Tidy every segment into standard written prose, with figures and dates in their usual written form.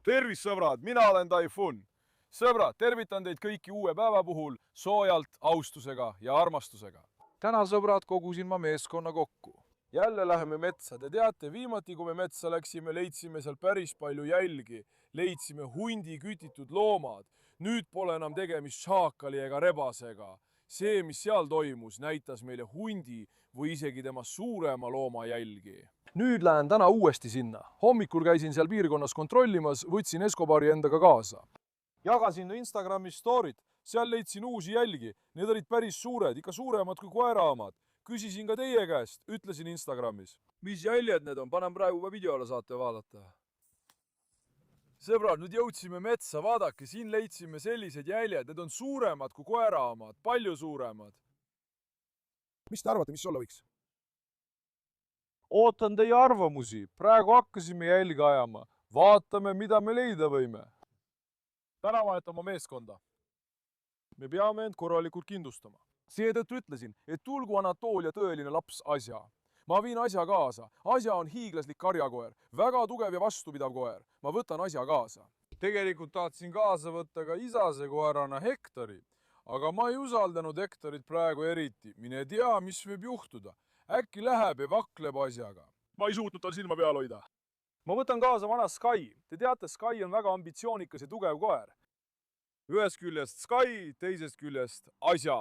Tervist, sõbrad, mina olen Taifun. Sõbrad, tervitan teid kõiki uue päeva puhul soojalt, austusega ja armastusega. Täna, sõbrad, kogusin ma meeskonna kokku. Jälle läheme metsa. Te teate, viimati kui me metsa läksime, leidsime seal päris palju jälgi. Leidsime hundi kütitud loomad. Nüüd pole enam tegemist šaakali ega rebasega. See, mis seal toimus, näitas meile hundi või isegi tema suurema looma jälgi. Nüüd lähen täna uuesti sinna. Hommikul käisin seal piirkonnas kontrollimas, võtsin Escobari endaga kaasa. Jagasin Instagramis storyt, seal leidsin uusi jälgi. Need olid päris suured, ikka suuremad kui koeraomad. Küsisin ka teie käest, ütlesin Instagramis. Mis jäljed need on? Panen praegu ka videole, saate vaadata. Sõbrad, nüüd jõudsime metsa, vaadake, siin leidsime sellised jäljed. Need on suuremad kui koeraomad, palju suuremad. Mis te arvate, mis olla võiks? Ootan teie arvamusi. Praegu hakkasime jälge ajama. Vaatame, mida me leida võime. Täna vahetan oma meeskonda. Me peame end korralikult kindlustama. Seetõttu ütlesin, et tulgu Anatoolia tõeline laps Asja. Ma viin Asja kaasa. Asja on hiiglaslik karjakoer, väga tugev ja vastupidav koer. Ma võtan Asja kaasa. Tegelikult tahtsin kaasa võtta ka isase koerana Hektori, aga ma ei usaldanud Hektorit praegu eriti. Mine tea, mis võib juhtuda. Äkki läheb ja vakleb Asjaga. Ma ei suutnud tal silma peal hoida. Ma võtan kaasa vana Sky. Te teate, Sky on väga ambitsioonikas ja tugev koer. Ühest küljest Sky, teisest küljest Asja.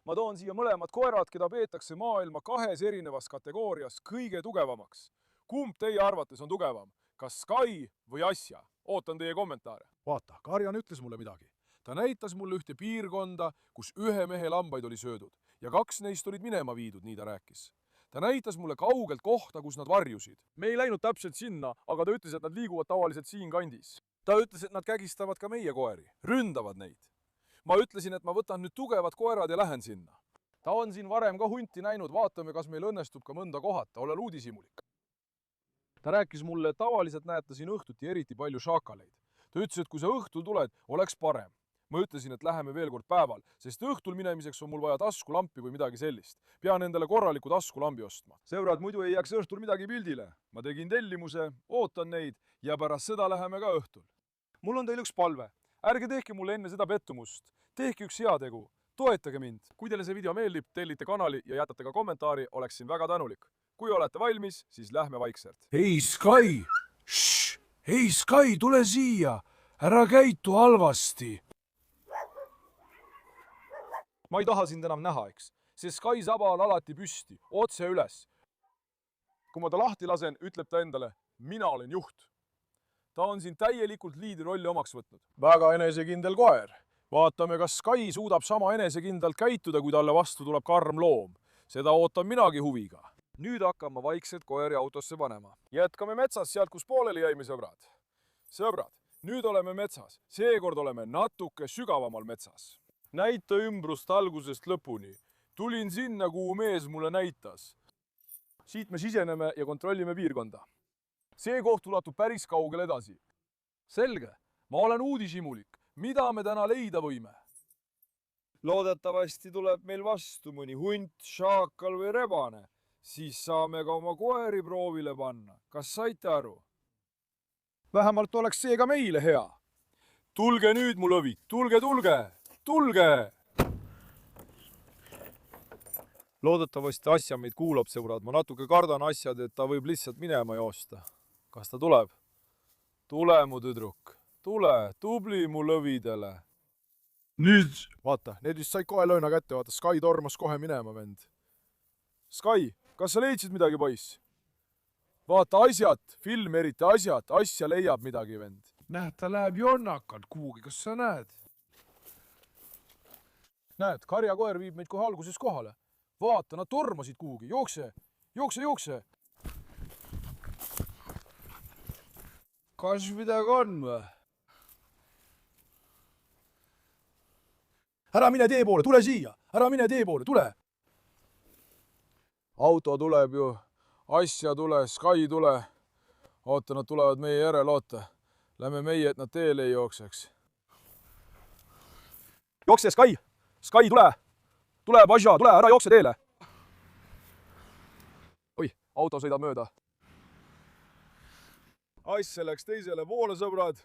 Ma toon siia mõlemad koerad, keda peetakse maailma kahes erinevas kategoorias kõige tugevamaks. Kumb teie arvates on tugevam? Kas Sky või Asja? Ootan teie kommentaare. Vaata, Karjan ütles mulle midagi. Ta näitas mulle ühte piirkonda, kus ühe mehe lambaid oli söödud ja 2 neist olid minema viidud, nii ta rääkis. Ta näitas mulle kaugelt kohta, kus nad varjusid. Me ei läinud täpselt sinna, aga ta ütles, et nad liiguvad tavaliselt siin kandis. Ta ütles, et nad kägistavad ka meie koeri, ründavad neid. Ma ütlesin, et ma võtan nüüd tugevad koerad ja lähen sinna. Ta on siin varem ka hunti näinud, vaatame, kas meil õnnestub ka mõnda kohata, olen uudishimulik. Ta rääkis mulle, et tavaliselt näeb ta siin õhtuti eriti palju šaakaleid. Ta ütles, et kui sa õhtul tuled, oleks parem. Ma ütlesin, et läheme veel kord päeval, sest õhtul minemiseks on mul vaja taskulampi või midagi sellist. Pean endale korraliku taskulambi ostma. Sõbrad, muidu ei jääks õhtul midagi pildile. Ma tegin tellimuse, ootan neid ja pärast seda läheme ka õhtul. Mul on teil üks palve. Ärge tehke mulle enne seda pettumust. Tehke üks heategu. Toetage mind. Kui teile see video meeldib, tellite kanali ja jätate ka kommentaari, oleksin väga tänulik. Kui olete valmis, siis lähme vaikselt. Hei Sky! Hei Sky, tule siia! Ära käitu halvasti! Ma ei taha sind enam näha, eks. See Sky saba on alati püsti, otse üles. Kui ma ta lahti lasen, ütleb ta endale, mina olen juht. Ta on siin täielikult liidri rolli omaks võtnud. Väga enesekindel koer. Vaatame, kas Sky suudab sama enesekindlalt käituda, kui talle vastu tuleb karm loom. Seda ootan minagi huviga. Nüüd hakkame vaikselt koeri autosse panema. Jätkame metsas sealt, kus pooleli jäime, sõbrad. Sõbrad, nüüd oleme metsas. Seekord oleme natuke sügavamal metsas. Näita ümbrust algusest lõpuni. Tulin sinna, kuhu mees mulle näitas. Siit me siseneme ja kontrollime piirkonda. See koht ulatub päris kaugel edasi. Selge, ma olen uudishimulik. Mida me täna leida võime? Loodetavasti tuleb meil vastu mõni hunt, šaakal või rebane. Siis saame ka oma koeri proovile panna. Kas saite aru? Vähemalt oleks see ka meile hea. Tulge nüüd, mu lõvid. Tulge, tulge! Tulge! Loodetavasti Asja meid kuulab, sõbrad. Ma natuke kardan Asjad, et ta võib lihtsalt minema joosta. Kas ta tuleb? Tule, mu tüdruk. Tule, tubli mu lõvidele. Nüüd! Vaata, need vist said kohe lööna kätte. Vaata, Sky tormas kohe minema, vend. Sky, kas sa leidsid midagi, poiss? Vaata, Asjad, film eriti Asjad. Asja leiab midagi, vend. Näed, ta läheb jonnakalt kuhugi, kas sa näed? Näed, karjakoer viib meid kohe alguses kohale. Vaata, nad tormasid kuhugi. Jookse, jookse, jookse. Kas midagi on või? Ära mine tee poole, tule siia. Ära mine tee poole, tule. Auto tuleb ju. Asja tule, Sky tule. Oota, nad tulevad meie järel, oota. Lähme meie, et nad teele ei jookseks. Jookse, Sky! Sky, tule! Tule, Asja, tule, ära jookse teele! Oi, auto sõidab mööda. asja läks teisele poole, sõbrad.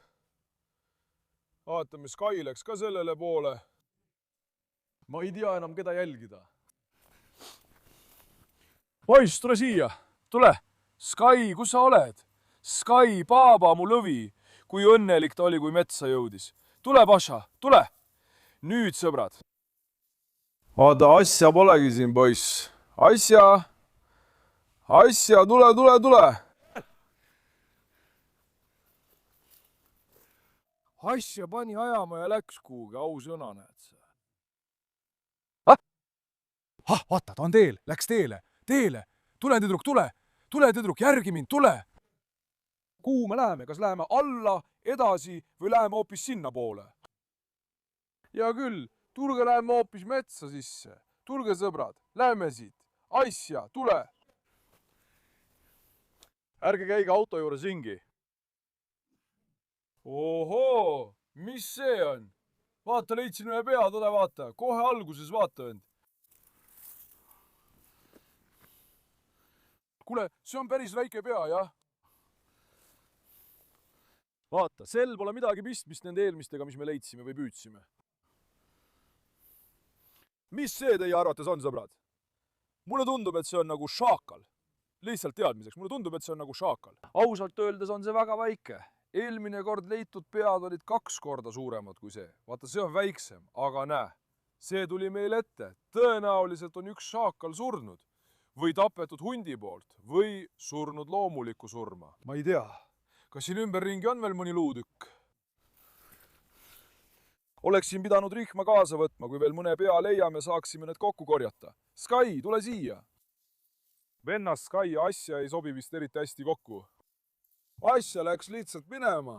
vaatame, Sky läks ka sellele poole. ma ei tea enam, keda jälgida. poiss, tule siia, tule. Sky, kus sa oled? Sky, paaba, mu lõvi. Kui õnnelik ta oli, kui metsa jõudis. Tule, Paša, tule. Nüüd, sõbrad. Vaata, asja polegi siin, poiss. Asja, tule. Asja pani ajama ja läks kuhugi, ausõna, näed sa. Vaata, ta on teel, läks teele. Tule, tüdruk, tüdruk, järgi mind, tule. Kuhu me läheme, kas läheme alla, edasi või läheme hoopis sinna poole? Hea küll, tulge läheme hoopis metsa sisse. Tulge, sõbrad, lähme siit. Asja, tule. Ärge käige auto juures ringi. Ohoo, mis see on? Vaata, leidsin ühe pea, tule vaata. Kohe alguses vaata end. Kuule, see on päris väike pea, jah? Vaata, sel pole midagi pistmist nende eelmistega, mis me leidsime või püüdsime. Mis see teie arvates on, sõbrad? Mulle tundub, et see on nagu šaakal. Lihtsalt teadmiseks, mulle tundub, et see on nagu šaakal. Ausalt öeldes on see väga väike. Eelmine kord leitud pead olid 2 korda suuremad kui see. Vaata, see on väiksem, aga näe, see tuli meil ette. Tõenäoliselt on üks šaakal surnud või tapetud hundi poolt või surnud loomulikku surma. Ma ei tea, kas siin ümberringi on veel mõni luutükk? Oleksin pidanud rihma kaasa võtma, kui veel mõne pea leiame, saaksime need kokku korjata. Sky, tule siia! Vennas Sky ja Asja ei sobi vist eriti hästi kokku. Asja läks lihtsalt minema.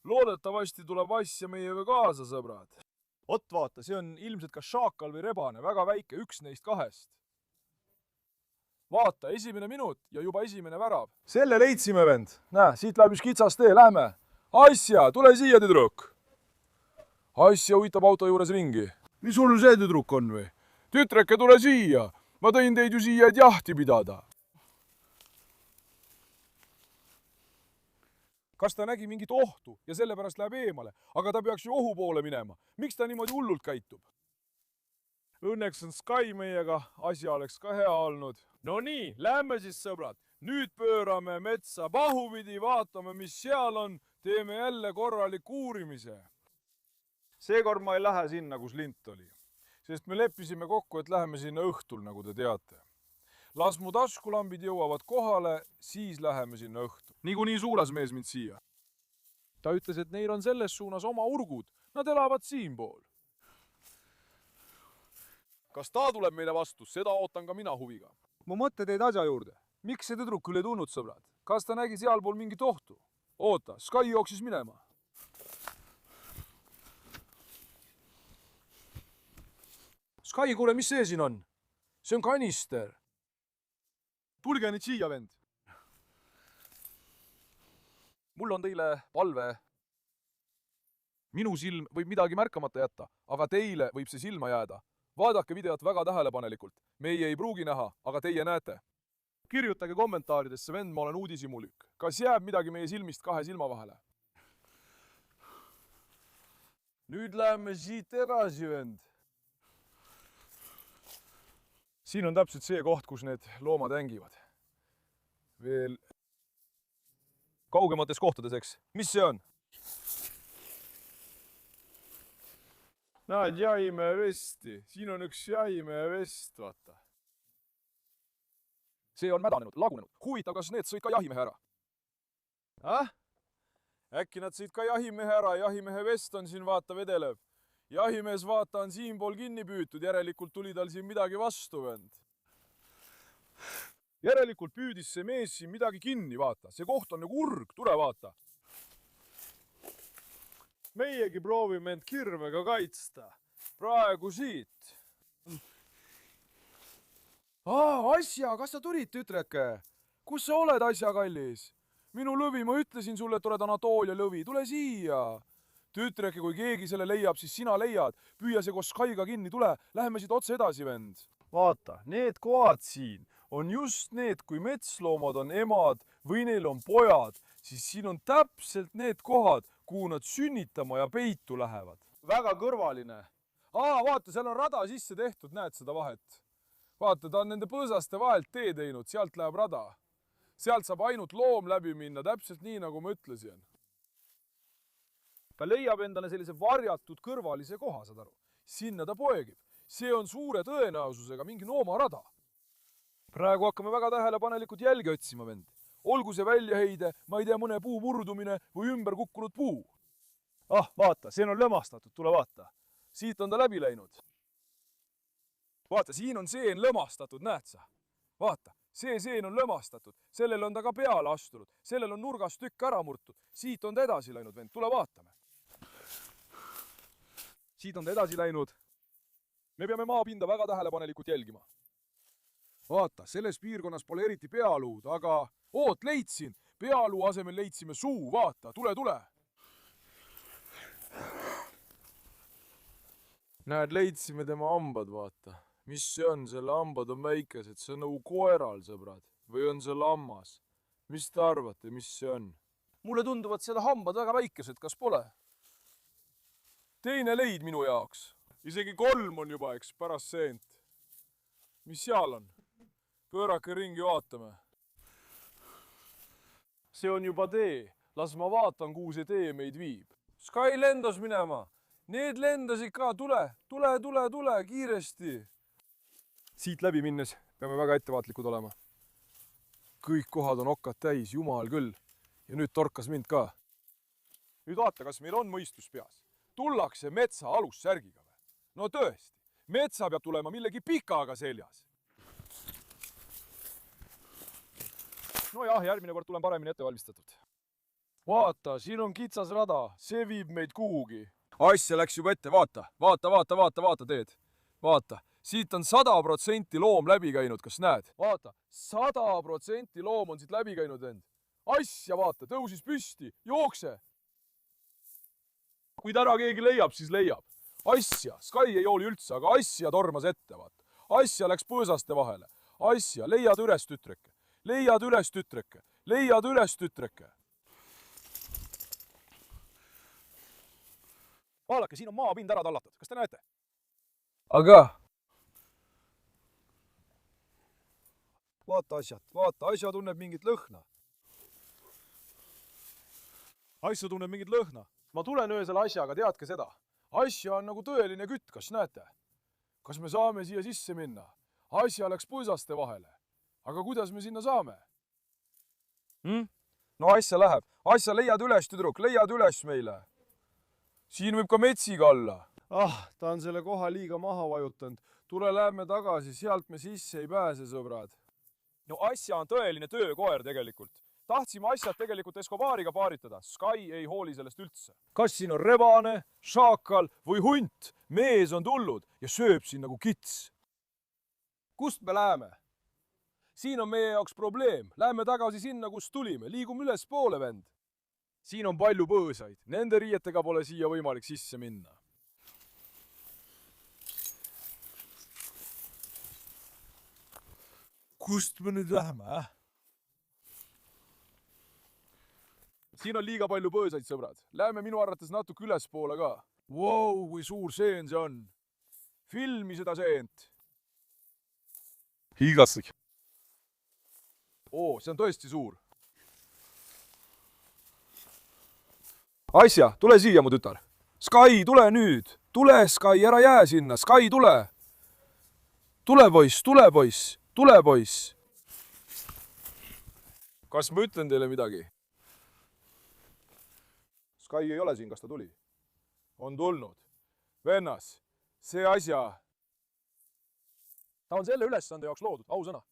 Loodetavasti tuleb Asja meiega kaasa, sõbrad. Ot vaata, see on ilmselt kas šaakal või rebane, väga väike, üks neist 2. Vaata, esimene minut ja juba esimene värav. Selle leidsime, vend. Näe, siit läheb üks kitsas tee, lähme. Asja, tule siia, tüdruk. Asja uitab auto juures ringi. Mis sul see tüdruk on või? Tütreke, tule siia. Ma tõin teid ju siia, et jahti pidada. Kas ta nägi mingit ohtu ja sellepärast läheb eemale, aga ta peaks ju ohu poole minema. Miks ta niimoodi hullult käitub? Õnneks on Sky meiega, Asja oleks ka hea olnud. No nii, lähme siis, sõbrad. Nüüd pöörame metsa pahupidi, vaatame, mis seal on. Teeme jälle korraliku uurimise. Seekord ma ei lähe sinna, kus lint oli. Sest me leppisime kokku, et läheme sinna õhtul, nagu te teate. Las mu taskulambid jõuavad kohale, siis läheme sinna õhtul. Niikuinii suunas mees mind siia. Ta ütles, et neil on selles suunas oma urgud. Nad elavad siinpool. Kas ta tuleb meile vastu? Seda ootan ka mina huviga. Ma mõtte teid asja juurde. Miks see tüdruk küll ei tulnud, sõbrad? Kas ta nägi sealpool mingit ohtu? Oota, Sky jooksis minema. Sky, kuule, mis see siin on? See on kanister. Tulge nüüd siia, vend. Mul on teile palve. Minu silm võib midagi märkamata jätta, aga teile võib see silma jääda. Vaadake videot väga tähelepanelikult. Meie ei pruugi näha, aga teie näete. Kirjutage kommentaaridesse, vend, ma olen uudishimulük. Kas jääb midagi meie silmist 2 silma vahele? Nüüd läheme siit edasi, vend. Siin on täpselt see koht, kus need loomad hängivad. Veel kaugemates kohtades, eks? Mis see on? Näed, jahimehe vesti. Siin on üks jahimehe vest, vaata. See on mädanenud, lagunenud. Huvitav, kas need sõid ka jahimehe ära? Äkki nad sõid ka jahimehe ära? Jahimehe vest on siin, vaata, vedeleb. Jahimees, vaata, on siinpool kinni püütud. Järelikult tuli tal siin midagi vastu, vend. Järelikult püüdis see mees siin midagi kinni, vaata. See koht on nagu urg. Tule, vaata. Meiegi proovime end kirvega kaitsta. Praegu siit. Asja, kas sa tulid, tütreke? Kus sa oled, Asja, kallis? Minu lõvi, ma ütlesin sulle, et oled Anatoolia lõvi. Tule siia. Tütreke, kui keegi selle leiab, siis sina leiad. Püüa see koos Skyga kinni, tule. Läheme siit otse edasi, vend. Vaata, need kohad siin on just need, kui metsloomad on emad või neil on pojad, siis siin on täpselt need kohad, kuhu nad sünnitama ja peitu lähevad. Väga kõrvaline. Vaata, seal on rada sisse tehtud, näed seda vahet. Vaata, ta on nende põõsaste vahelt tee teinud, sealt läheb rada. Sealt saab ainult loom läbi minna, täpselt nii, nagu ma ütlesin. Ta leiab endale sellise varjatud kõrvalise koha, saad aru. Sinna ta poegib. See on suure tõenäosusega mingi noomarada. Praegu hakkame väga tähelepanelikult jälge otsima, vend. Olgu see väljaheide, ma ei tea, mõne puu murdumine või ümber kukkunud puu. Vaata, see on lõmastatud, tule vaata. Siit on ta läbi läinud. Vaata, siin on seen lõmastatud, näed sa? Vaata, see seen on lõmastatud, sellel on ta ka peale astunud, sellel on nurgast tükk ära murtud, siit on ta edasi läinud, vend, tule vaatame. Siit on ta edasi läinud. Me peame maapinda väga tähelepanelikult jälgima. Vaata, selles piirkonnas pole eriti pealuud, aga leidsin. Pealuu asemel leidsime suu, vaata, tule. Näed, leidsime tema hambad, vaata. Mis see on? Selle hambad on väikesed, see on nagu koeral, sõbrad. Või on see lammas? Mis te arvate, mis see on? Mulle tunduvad seda hambad väga väikesed, kas pole? Teine leid minu jaoks. Isegi 3 on juba, eks, pärast seent. Mis seal on? Pöörake ringi, vaatame. See on juba tee. Las ma vaatan, kuhu see tee meid viib. Sky lendas minema. Need lendasid ka. Tule, kiiresti. Siit läbi minnes peame väga ettevaatlikud olema. Kõik kohad on okkad täis, jumal küll. Ja nüüd torkas mind ka. Nüüd vaata, kas meil on mõistus peas. Tullakse metsa alussärgiga või? No tõesti, metsa peab tulema millegi pikaga seljas. No jah, järgmine kord tulen paremini ette valmistatud. Vaata, siin on kitsas rada, see viib meid kuhugi. Asja läks juba ette, vaata teed. Vaata, siit on 100% loom läbi käinud, kas näed? Vaata, 100% loom on siit läbi käinud end. Asja vaata, tõusis püsti, jookse. Kui täna keegi leiab, siis leiab. Asja, Sky ei hooli üldse, aga asja tormas ette, vaata. Asja läks põõsaste vahele. Asja, leiad üles, tütreke. Leiad üles, tütreke. Vaadake, siin on maapind ära tallatud. Kas te näete? Aga? Vaata, asja tunneb mingit lõhna. Asja tunneb mingit lõhna. Ma tulen öösel asjaga, teadke seda. Asja on nagu tõeline kütt, kas näete? Kas me saame siia sisse minna? Asja läks põõsaste vahele. Aga kuidas me sinna saame? No asja läheb. Asja leiad üles, tüdruk, leiad üles meile. Siin võib ka metsiga olla. Ta on selle koha liiga maha vajutanud. Tule lähme tagasi, sealt me sisse ei pääse, sõbrad. No asja on tõeline töökoer tegelikult. Tahtsime asjad tegelikult Escobariga paaritada. Sky ei hooli sellest üldse. Kas siin on rebane, šaakal või hunt? Mees on tulnud ja sööb siin nagu kits. Kust me läheme? Siin on meie jaoks probleem. Läheme tagasi sinna, kust tulime. Liigume üles poole, vend. Siin on palju põõsaid. Nende riietega pole siia võimalik sisse minna. Kust me nüüd lähme, Siin on liiga palju põõsaid, sõbrad. Läheme minu arvates natuke ülespoole ka. Wow, kui suur seen see on. Filmi seda seent. Hiigastik. See on tõesti suur. Asja, tule siia, mu tütar. Sky, tule nüüd. Tule, Sky, ära jää sinna. Sky, tule. Tule, poiss. Kas ma ütlen teile midagi? Sky ei ole siin, kas ta tuli? On tulnud. Vennas, see asja. Ta on selle ülesande jaoks loodud, ausõna.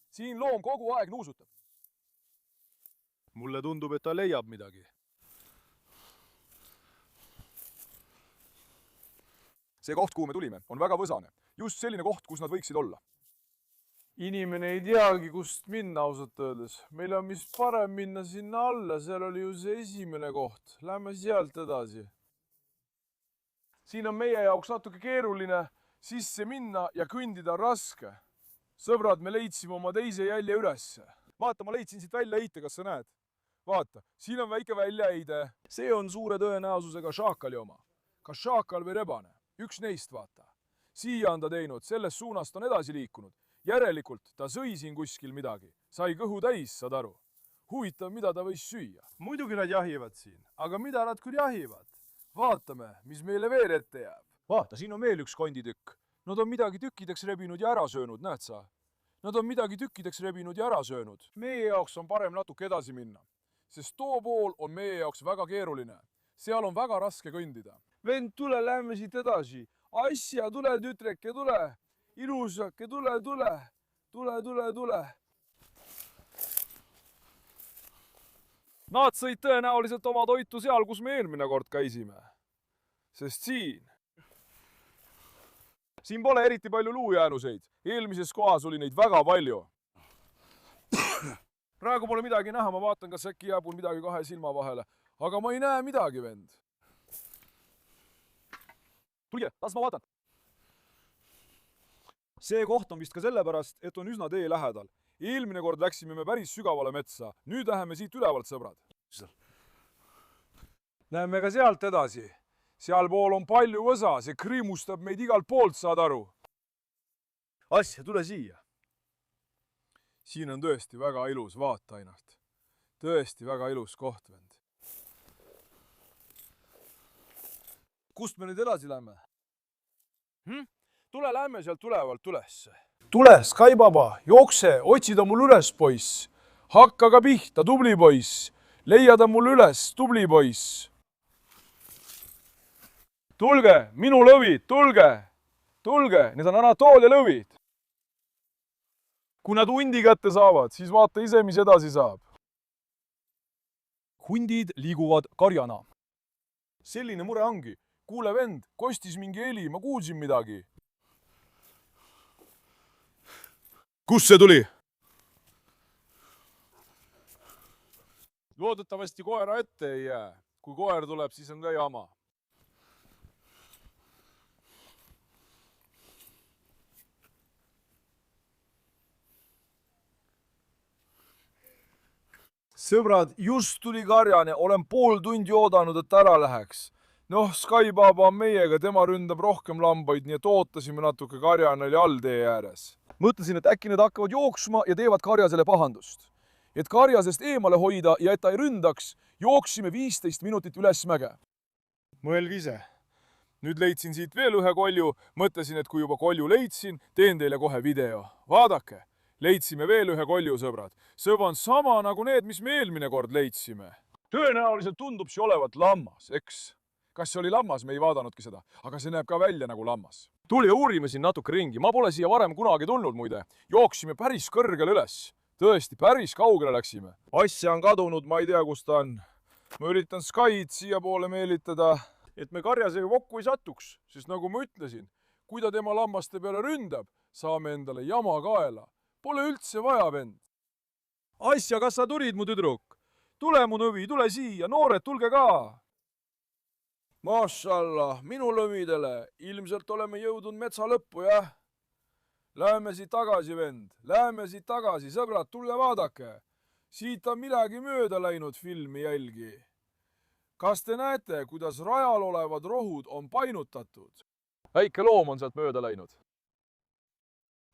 Siin loom kogu aeg nuusutab. Mulle tundub, et ta leiab midagi. See koht, kuhu me tulime, on väga võsane. Just selline koht, kus nad võiksid olla. Inimene ei teagi, kust minna ausalt öeldes. Meil on mis parem minna sinna alla, seal oli ju see esimene koht. Lähme sealt edasi. Siin on meie jaoks natuke keeruline sisse minna ja kõndida raske. sõbrad, me leidsime oma teise jälje ülesse. vaata, ma leidsin siit väljaheite, kas sa näed? vaata, siin on väike väljaheide. see on suure tõenäosusega šaakali oma. kas šaakal või rebane? üks neist, vaata. siia on ta teinud, sellest suunast on edasi liikunud. järelikult ta sõi siin kuskil midagi. sai kõhu täis, saad aru? huvitav, mida ta võis süüa. muidugi nad jahivad siin, aga mida nad küll jahivad? vaatame, mis meile veel ette jääb. vaata, siin on veel üks konditükk. Nad on midagi tükkideks rebinud ja ära söönud, näed sa? Nad on midagi tükkideks rebinud ja ära söönud. meie jaoks on parem natuke edasi minna, sest too pool on meie jaoks väga keeruline. seal on väga raske kõndida. vend, tule, lähme siit edasi. asja, tule, tütreke, tule. ilusake, tule, tule. Tule, tule, tule. Nad sõid tõenäoliselt oma toitu seal, kus me eelmine kord käisime. Sest siin pole eriti palju luujäänuseid. Eelmises kohas oli neid väga palju. praegu pole midagi näha, ma vaatan, kas äkki jääb mul midagi kahe silma vahele. Aga ma ei näe midagi, vend. tulge, las ma vaatan. see koht on vist ka sellepärast, et on üsna tee lähedal. Eelmine kord läksime me päris sügavale metsa. Nüüd läheme siit ülevalt, sõbrad. Näeme ka sealt edasi. Sealpool on palju võsa, see kriimustab meid igalt poolt, saad aru. asja, tule siia. siin on tõesti väga ilus, vaata ainult. tõesti väga ilus koht, vend. kust me nüüd edasi lähme? tule, lähme sealt ülevalt üles. tule, Sky Baba, jookse, otsi ta mul üles, poiss. hakka ka pihta, tubli poiss. leia ta mul üles, tubli poiss. tulge, minu lõvid, tulge! Tulge, need on Anatoolia lõvid. kui nad hundi kätte saavad, siis vaata ise, mis edasi saab. hundid liiguvad karjana. selline mure ongi. kuule, vend, kostis mingi heli, ma kuulsin midagi. kust see tuli? loodetavasti koera ette ei jää. kui koer tuleb, siis on ka jama. sõbrad, just tuli karjane, olen pool tundi oodanud, et ära läheks. noh, Sky Baba on meiega, tema ründab rohkem lambaid, nii et ootasime natuke, karjane oli all tee ääres. mõtlesin, et äkki need hakkavad jooksma ja teevad karjasele pahandust. et karjasest eemale hoida ja et ta ei ründaks, jooksime 15 minutit üles mäge. mõelge ise. nüüd leidsin siit veel ühe kolju, mõtlesin, et kui juba kolju leidsin, teen teile kohe video. vaadake. Leidsime veel ühe kolju, sõbrad. see on sama nagu need, mis me eelmine kord leidsime. tõenäoliselt tundub see olevat lammas, eks? kas see oli lammas, me ei vaadanudki seda, aga see näeb ka välja nagu lammas. tuli ja uurime siin natuke ringi, ma pole siia varem kunagi tulnud muide. jooksime päris kõrgele üles. tõesti, päris kaugele läksime. asja on kadunud, ma ei tea, kus ta on. ma üritan Skyt siiapoole meelitada, et me karjasega kokku ei satuks, sest nagu ma ütlesin, kui ta tema lammaste peale ründab, saame endale jama kaela. Pole üldse vaja, vend. asja, kas sa tulid, mu tüdruk? tule, mu nõvi, tule siia, noored, tulge ka. Mašallah, minu lõmidele, ilmselt oleme jõudnud metsa lõppu, jah? Läheme siit tagasi, vend, läheme siit tagasi, sõbrad, tulge vaadake. siit on midagi mööda läinud filmi jälgi. kas te näete, kuidas rajal olevad rohud on painutatud? väike loom on sealt mööda läinud.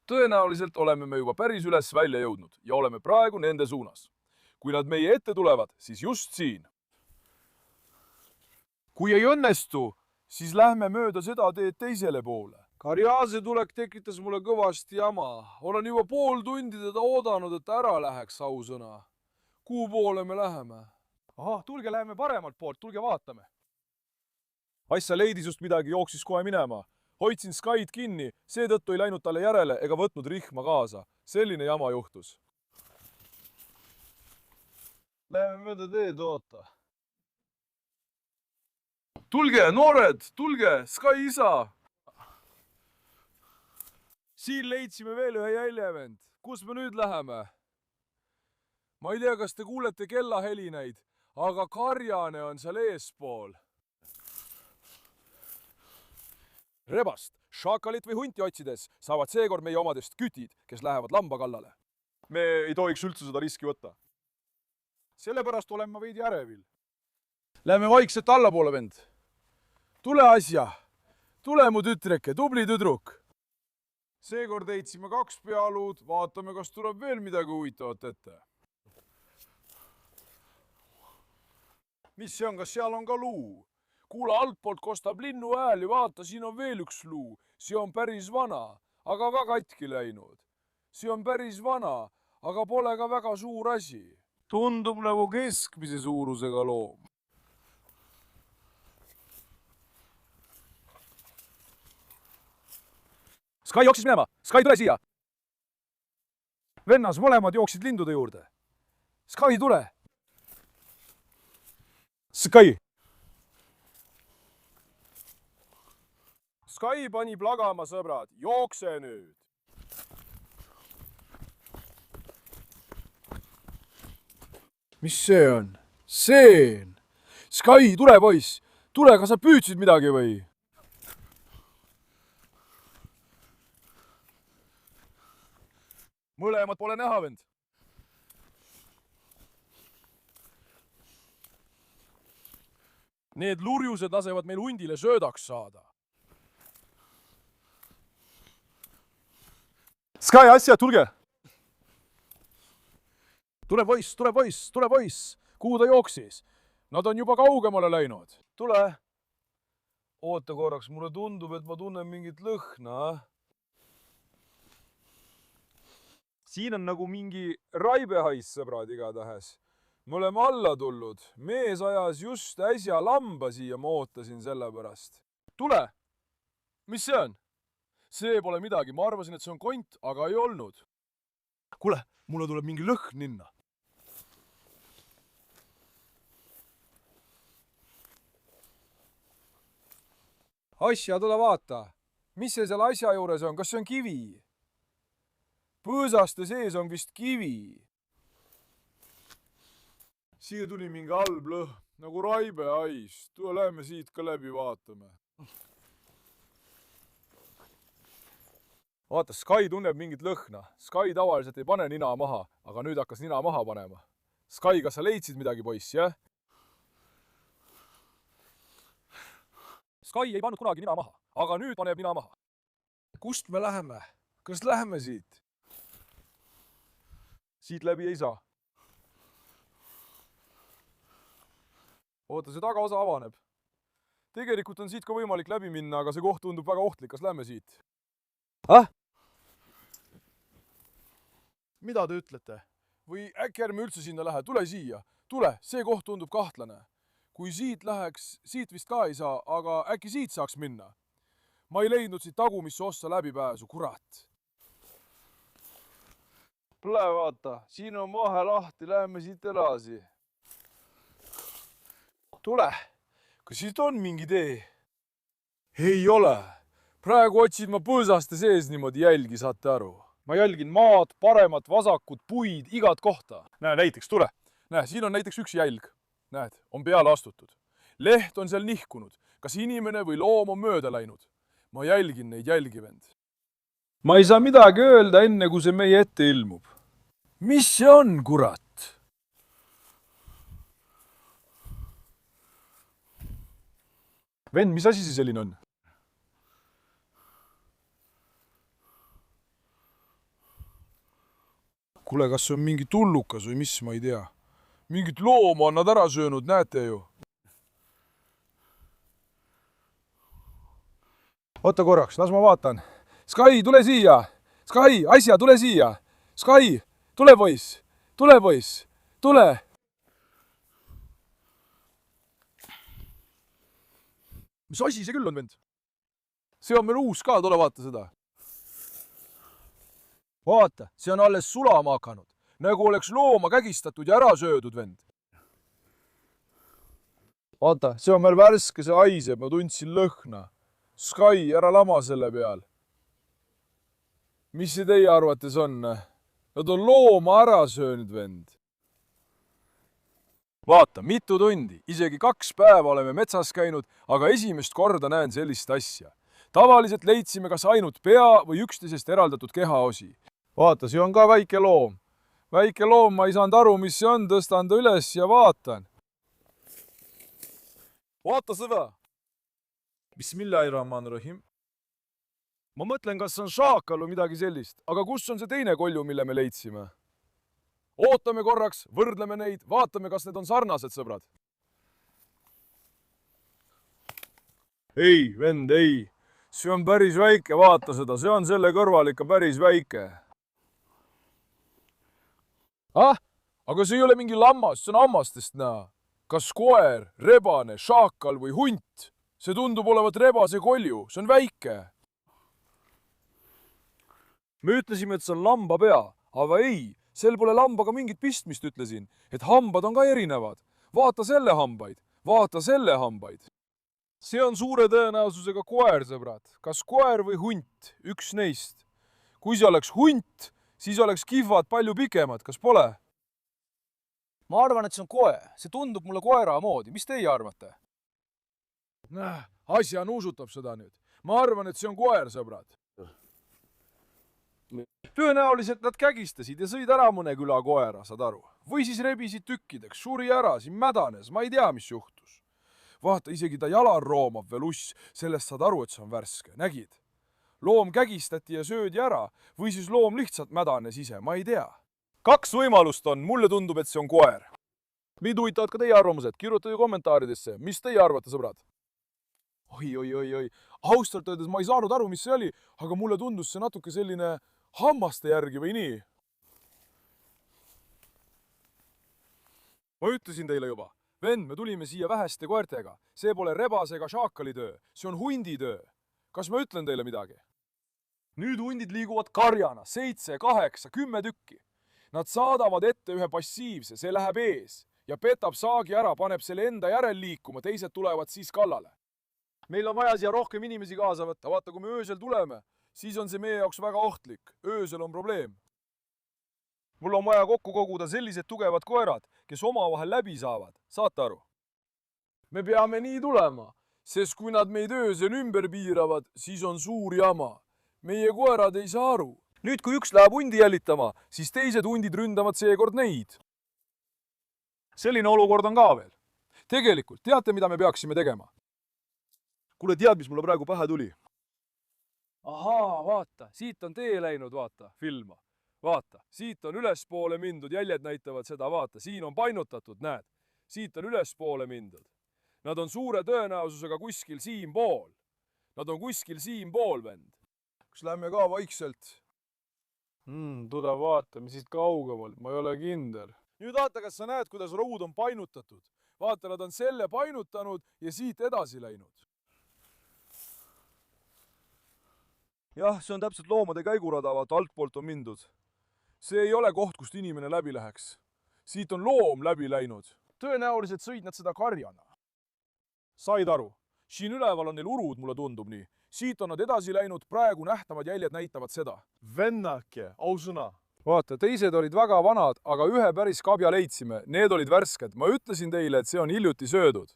tõenäoliselt oleme me juba päris üles välja jõudnud ja oleme praegu nende suunas. kui nad meie ette tulevad, siis just siin. kui ei õnnestu, siis lähme mööda seda teed teisele poole. Karjase tulek tekitas mulle kõvasti jama. olen juba pool tundi teda oodanud, et ära läheks, ausõna. kuhu poole me läheme? ahah, tulge, läheme paremalt poolt, tulge vaatame. asja leidis just midagi, jooksis kohe minema. hoidsin Skyt kinni, seetõttu ei läinud talle järele ega võtnud rihma kaasa. selline jama juhtus. Läheme mööda teed, oota. tulge, noored, tulge, Sky isa! siin leidsime veel ühe jälje, vend. kus me nüüd läheme? ma ei tea, kas te kuulete kellahelinaid, aga karjane on seal eespool. rebast, šakalit või hunti otsides saavad seekord meie omadest kütid, kes lähevad lamba kallale. me ei tohiks üldse seda riski võtta. Sellepärast olen ma veidi ärevil. Lähme vaikselt allapoole, vend. Tule asja. Tule mu tütreke, tubli tüdruk. Seekord heitsime 2 pealuud, vaatame, kas tuleb veel midagi huvitavat ette. Mis see on, kas seal on ka luu? Kuule, altpoolt kostab linnu hääl ja vaata, siin on veel üks luu. See on päris vana, aga ka katki läinud. See on päris vana, aga pole ka väga suur asi. Tundub nagu keskmise suurusega loom. Sky jooksis minema. Sky, tule siia. Vennas mõlemad jooksid lindude juurde. Sky, tule. Sky! Sky pani plagama, sõbrad. Jookse nüüd. Mis see on? Seen! Sky, tule poiss! Tule, kas sa püüdsid midagi või? Mõlemad pole näha, vend. Need lurjused lasevad meil hundile söödaks saada. Sky, asja, tulge! Tule poiss, tule poiss, tule poiss! Kuhu ta jooksis? Nad on juba kaugemale läinud. Tule! Oota korraks, mulle tundub, et ma tunnen mingit lõhna. Siin on nagu mingi raibehais, sõbrad, igatahes. Me oleme alla tulnud. Mees ajas just äsja lamba siia, ma ootasin selle pärast. Tule! Mis see on? See pole midagi. Ma arvasin, et see on kont, aga ei olnud. Kuule, mulle tuleb mingi lõhn ninna. Asja, tule vaata. Mis see seal asja juures on? Kas see on kivi? Põõsaste sees on vist kivi. Siia tuli mingi halb lõhn, nagu raibehais. Tule, lähme siit ka läbi vaatame. Vaata, Sky tunneb mingit lõhna. Sky tavaliselt ei pane nina maha, aga nüüd hakkas nina maha panema. Sky, kas sa leidsid midagi, poiss, jah? Sky ei pannud kunagi nina maha, aga nüüd paneb nina maha. Kust me läheme? Kas läheme siit? Siit läbi ei saa. Oota, see tagaosa avaneb. Tegelikult on siit ka võimalik läbi minna, aga see koht tundub väga ohtlik. Kas lähme siit? Mida te ütlete? Või äkki ärme üldse sinna lähe? Tule siia. Tule, see koht tundub kahtlane. Kui siit läheks, siit vist ka ei saa, aga äkki siit saaks minna. Ma ei leidnud siit tagumisse ossa läbipääsu, kurat. Tule vaata, siin on vahe lahti, läheme siit edasi. Tule, kas siit on mingi tee? Ei ole. Praegu otsin ma põõsaste sees niimoodi jälgi, saate aru. Ma jälgin maad, paremat, vasakut, puid, igat kohta. Näe, näiteks, tule. Näe, siin on näiteks üks jälg. Näed, on peale astutud. Leht on seal nihkunud. Kas inimene või loom on mööda läinud? Ma jälgin neid jälgi, vend. Ma ei saa midagi öelda enne, kui see meie ette ilmub. Mis see on, kurat? Vend, mis asi see selline on? Kuule, kas see on mingi tullukas või mis, ma ei tea. Mingit looma on nad ära söönud, näete ju. Oota korraks, las ma vaatan. Sky, tule siia! Sky, asja, tule siia! Sky, tule poiss! Tule poiss! Tule! Mis asi see küll on, vend? See on meil uus ka, tule vaata seda. Vaata, see on alles sulama hakanud. Nagu oleks looma kägistatud ja ära söödud, vend. Vaata, see on meil värske, see haiseb, ma tundsin lõhna. Sky, ära lama selle peal. Mis see teie arvates on? Nad on looma ära söönud, vend. Vaata, mitu tundi, isegi 2 päeva oleme metsas käinud, aga esimest korda näen sellist asja. tavaliselt leidsime kas ainult pea või üksteisest eraldatud kehaosi. vaata, see on ka väike loom. väike loom, ma ei saanud aru, mis see on, tõstan ta üles ja vaatan. vaata seda. Bismillahirrahmanirrahim. ma mõtlen, kas see on šaakal või midagi sellist, aga kus on see teine kolju, mille me leidsime? ootame korraks, võrdleme neid, vaatame, kas need on sarnased, sõbrad. ei, vend, ei. see on päris väike, vaata seda, see on selle kõrval ikka päris väike. aga see ei ole mingi lammas, see on hammastest näha. kas koer, rebane, šaakal või hunt? see tundub olevat rebase kolju, see on väike. me ütlesime, et see on lamba pea, aga ei, sel pole lambaga mingit pistmist, ütlesin, et hambad on ka erinevad. vaata selle hambaid, vaata selle hambaid. see on suure tõenäosusega koer, sõbrad. kas koer või hunt, üks neist. kui see oleks hunt, siis oleks kihvad palju pikemad, kas pole? ma arvan, et see on koer. see tundub mulle koera moodi. mis teie arvate? asja nuusutab seda nüüd. ma arvan, et see on koer, sõbrad. tõenäoliselt nad kägistasid ja sõid ära mõne küla koera, saad aru? või siis rebisid tükkideks, suri ära, siin mädanes, ma ei tea, mis juhtus. vaata, isegi ta jalal roomab veel uss, sellest saad aru, et see on värske, nägid? loom kägistati ja söödi ära või siis loom lihtsalt mädanes ise, ma ei tea. kaks võimalust on, mulle tundub, et see on koer. mind huvitavad ka teie arvamused, kirjutage kommentaaridesse, mis teie arvate, sõbrad? oi, ausalt öeldes ma ei saanud aru, mis see oli, aga mulle tundus see natuke selline hammaste järgi või nii. ma ütlesin teile juba, vend, me tulime siia väheste koertega, see pole rebase ega šaakali töö, see on hundi töö. kas ma ütlen teile midagi? nüüd hundid liiguvad karjana, 7, 8, 10 tükki. Nad saadavad ette ühe passiivse, see läheb ees ja petab saagi ära, paneb selle enda järel liikuma, teised tulevad siis kallale. meil on vaja siia rohkem inimesi kaasa võtta, vaata, kui me öösel tuleme, siis on see meie jaoks väga ohtlik. öösel on probleem. mul on vaja kokku koguda sellised tugevad koerad, kes omavahel läbi saavad, saate aru? me peame nii tulema, sest kui nad meid öösel ümber piiravad, siis on suur jama. meie koerad ei saa aru. nüüd, kui üks läheb hundi jälitama, siis teised hundid ründavad seekord neid. selline olukord on ka veel. tegelikult, teate, mida me peaksime tegema? kuule, tead, mis mulle praegu pähe tuli? ahaa, vaata, siit on tee läinud, vaata, filma. vaata, siit on ülespoole mindud, jäljed näitavad seda, vaata, siin on painutatud, näed. siit on ülespoole mindud. Nad on suure tõenäosusega kuskil siinpool. Nad on kuskil siinpool, vend. kas lähme ka vaikselt? Tule vaatame siit kaugemalt, ma ei ole kindel. nüüd vaata, kas sa näed, kuidas roud on painutatud. vaata, nad on selle painutanud ja siit edasi läinud. jah, see on täpselt loomade käigurada, vaata, altpoolt on mindud. see ei ole koht, kust inimene läbi läheks. siit on loom läbi läinud. tõenäoliselt sõid nad seda karjana. said aru? siin üleval on neil urud, mulle tundub nii. siit on nad edasi läinud, praegu nähtavad jäljed näitavad seda. vennake, ausõna. vaata, teised olid väga vanad, aga ühe päris kabja leidsime. Need olid värsked. ma ütlesin teile, et see on hiljuti söödud.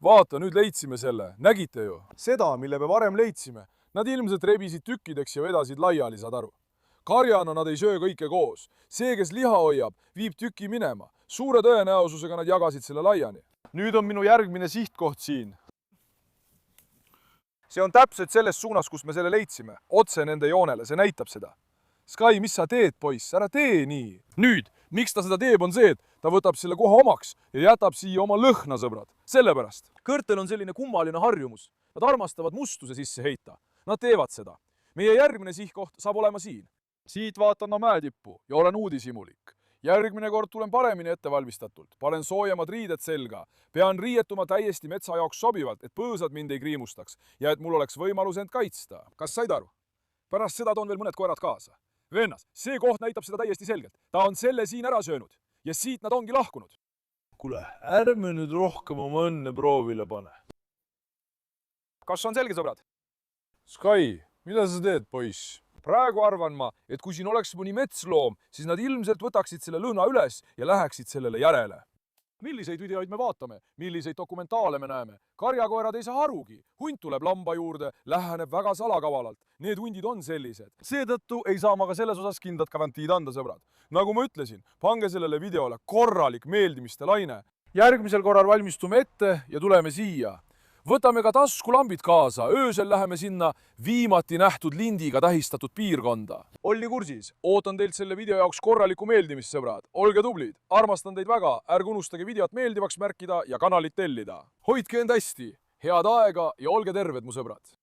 vaata, nüüd leidsime selle. nägite ju? seda, mille me varem leidsime. Nad ilmselt rebisid tükkideks ja vedasid laiali, saad aru. karjana nad ei söö kõike koos. see, kes liha hoiab, viib tüki minema. suure tõenäosusega nad jagasid selle laiani. nüüd on minu järgmine sihtkoht siin. see on täpselt selles suunas, kus me selle leidsime. otse nende joonele, see näitab seda. Sky, mis sa teed, poiss? ära tee nii. nüüd, miks ta seda teeb, on see, et ta võtab selle koha omaks ja jätab siia oma lõhna, sõbrad. sellepärast. kõrtel on selline kummaline harjumus. Nad armastavad mustuse sisse heita. Nad teevad seda. meie järgmine sihtkoht saab olema siin. siit vaatan ma mäetippu ja olen uudishimulik. järgmine kord tulen paremini ettevalmistatult. panen soojemad riided selga. pean riietuma täiesti metsa jaoks sobivalt, et põõsad mind ei kriimustaks ja et mul oleks võimalus end kaitsta. kas said aru? pärast seda toon veel mõned koerad kaasa. vennas, see koht näitab seda täiesti selgelt. ta on selle siin ära söönud ja siit nad ongi lahkunud. kuule, ärme nüüd rohkem oma õnne proovile pane. kas on selge, sõbrad? Sky, mida sa teed, poiss? praegu arvan ma, et kui siin oleks mõni metsloom, siis nad ilmselt võtaksid selle lõhna üles ja läheksid sellele järele. milliseid videoid me vaatame, milliseid dokumentaale me näeme. Karjakoerad ei saa arugi. Hunt tuleb lamba juurde, läheneb väga salakavalalt. Need hundid on sellised. Seetõttu ei saa ma ka selles osas kindlat garantiid anda, sõbrad. Nagu ma ütlesin, pange sellele videole korralik meeldimiste laine. Järgmisel korral valmistume ette ja tuleme siia. Võtame ka taskulambid kaasa, öösel läheme sinna viimati nähtud lindiga tähistatud piirkonda. Olli kursis, ootan teilt selle video jaoks korralikku meeldimist, sõbrad. Olge tublid, armastan teid väga, ärge unustage videot meeldivaks märkida ja kanalit tellida. Hoidke end hästi, head aega ja olge terved, mu sõbrad!